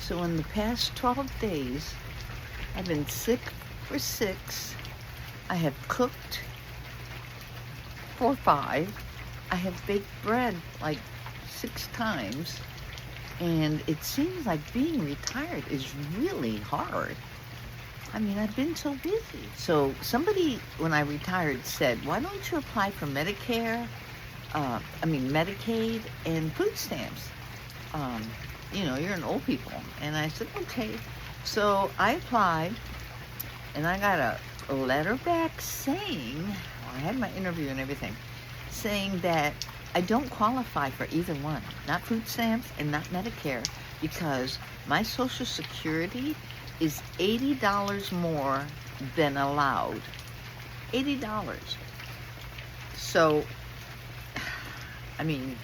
So in the past 12 days, I've been sick for 6. I have cooked for 5. I have baked bread like 6 times. And it seems like being retired is really hard. I mean, I've been so busy. So somebody, when I retired, said, why don't you apply for Medicaid and food stamps? You're an old people. And I said, okay. So I applied, and I got a letter back saying, I had my interview and everything, saying that I don't qualify for either one, not food stamps and not Medicare, because my Social Security is $80 more than allowed. $80. So, I mean,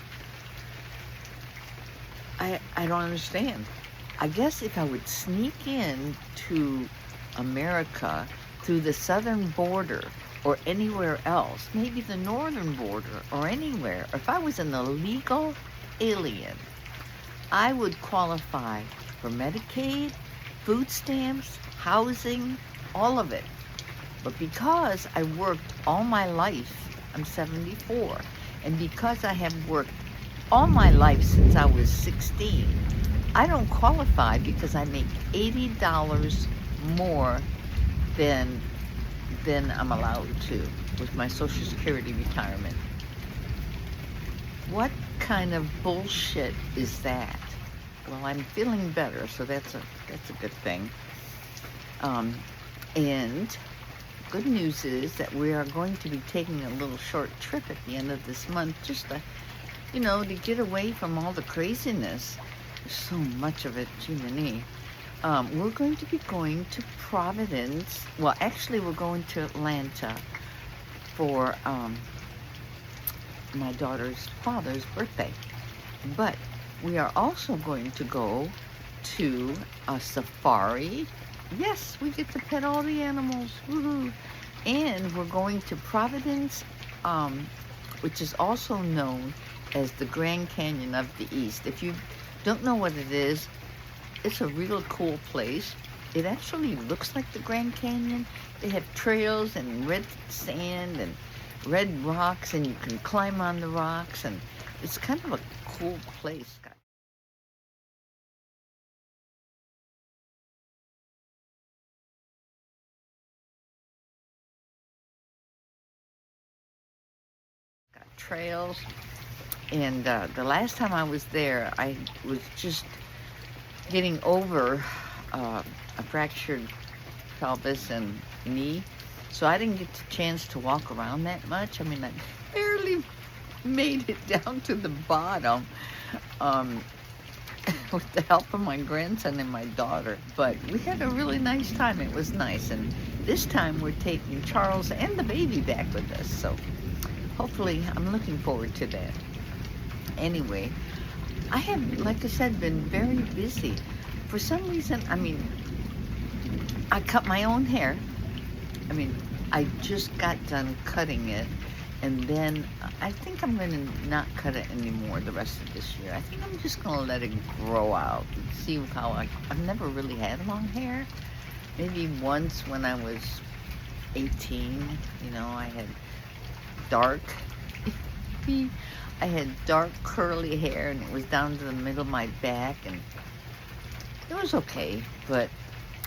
I don't understand. I guess if I would sneak in to America through the southern border or anywhere else, maybe the northern border or anywhere, if I was an illegal alien, I would qualify for Medicaid, food stamps, housing, all of it. But because I worked all my life, I'm 74, and because I have worked all my life since I was 16, I don't qualify because I make $80 more than I'm allowed to with my Social Security retirement. What kind of bullshit is that? Well, I'm feeling better, so that's a good thing. And good news is that we are going to be taking a little short trip at the end of this month, just to get away from all the craziness. There's so much of it, gee. We're going to be going to Providence. Well, actually, we're going to Atlanta for my daughter's father's birthday. But we are also going to go to a safari. Yes, we get to pet all the animals. Woohoo! And we're going to Providence, which is also known as the Grand Canyon of the East. If you don't know what it is, it's a real cool place. It actually looks like the Grand Canyon. They have trails and red sand and red rocks, and you can climb on the rocks, and it's kind of a cool place. Got trails, and the last time I was there, I was just getting over a fractured pelvis and knee, so I didn't get the chance to walk around that much. I mean, I barely made it down to the bottom with the help of my grandson and my daughter, but we had a really nice time. It was nice, and this time we're taking Charles and the baby back with us, so hopefully I'm looking forward to that. Anyway, I have, like I said, been very busy. For some reason, I cut my own hair. I just got done cutting it, and then I think I'm going to not cut it anymore the rest of this year. I think I'm just going to let it grow out and see how I've never really had long hair. Maybe once when I was 18, I had dark curly hair, and it was down to the middle of my back, and it was okay. But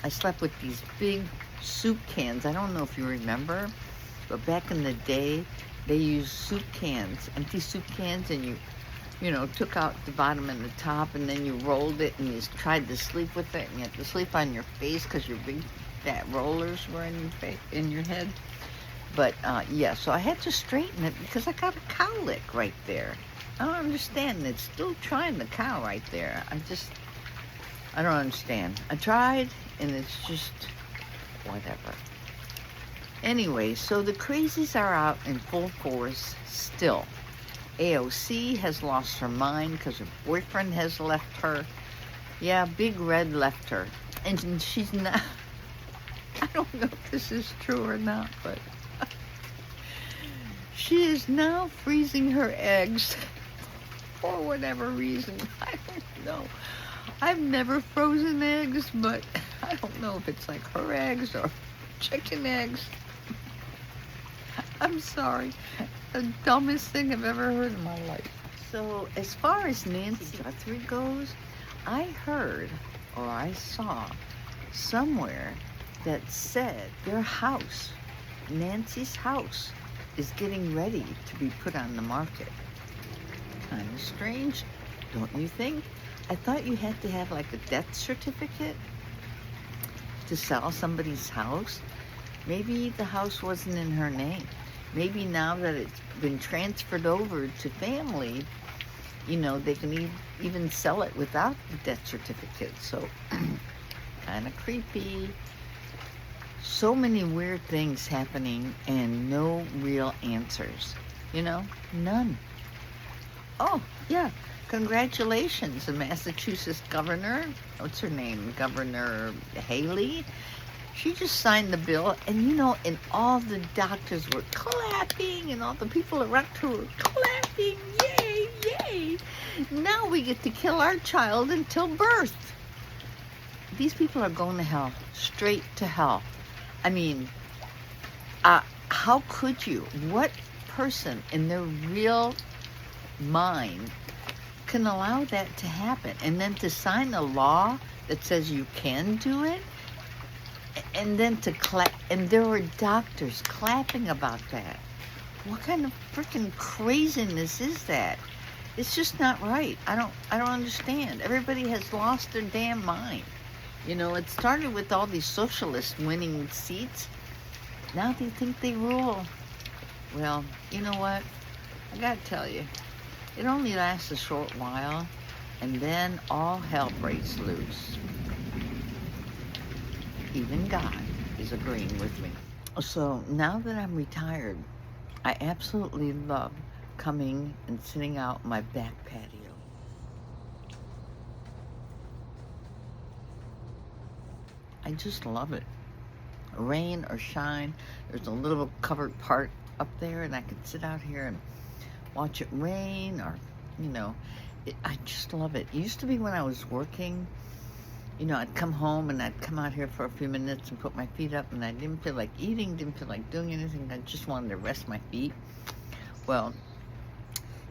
I slept with these big soup cans. I don't know if you remember, but back in the day, they used soup cans, empty soup cans, and you took out the bottom and the top, and then you rolled it, and you tried to sleep with it, and you had to sleep on your face because your big fat rollers were in your head. But yeah, so I had to straighten it because I got a cowlick right there. I don't understand. It's still trying the cow right there. I don't understand. I tried, and it's just whatever. Anyway, so the crazies are out in full force still. AOC has lost her mind because her boyfriend has left her. Yeah, Big Red left her. And she's not... I don't know if this is true or not, but... she is now freezing her eggs for whatever reason. I don't know. I've never frozen eggs, but I don't know if it's like her eggs or chicken eggs. I'm sorry. The dumbest thing I've ever heard in my life. So as far as Nancy Guthrie goes, I heard or I saw somewhere that said their house, Nancy's house, is getting ready to be put on the market. Kind of strange, don't you think? I thought you had to have like a death certificate to sell somebody's house. Maybe the house wasn't in her name. Maybe now that it's been transferred over to family, you know, they can even sell it without the death certificate. So, kind of creepy. So many weird things happening and no real answers. You know, none. Oh, yeah. Congratulations, the Massachusetts governor. What's her name? Governor Haley. She just signed the bill, and you know, and all the doctors were clapping, and all the people around her were clapping. Yay, yay. Now we get to kill our child until birth. These people are going to hell, straight to hell. I mean, how could you? What person in their real mind can allow that to happen? And then to sign a law that says you can do it? And then to clap, and there were doctors clapping about that. What kind of freaking craziness is that? It's just not right. I don't understand. Everybody has lost their damn mind. You know, it started with all these socialists winning seats. Now they think they rule. Well, you know what? I gotta tell you, it only lasts a short while, and then all hell breaks loose. Even God is agreeing with me. So now that I'm retired, I absolutely love coming and sitting out my back patio. I just love it. Rain or shine, there's a little covered part up there, and I can sit out here and watch it rain, or, you know, I just love it. It used to be when I was working, you know, I'd come home and I'd come out here for a few minutes and put my feet up, and I didn't feel like eating, didn't feel like doing anything. I just wanted to rest my feet. Well,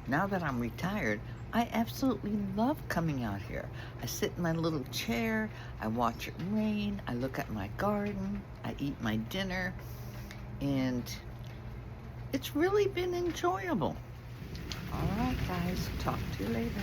now that I'm retired, I absolutely love coming out here. I sit in my little chair, I watch it rain, I look at my garden, I eat my dinner, and it's really been enjoyable. All right, guys, talk to you later.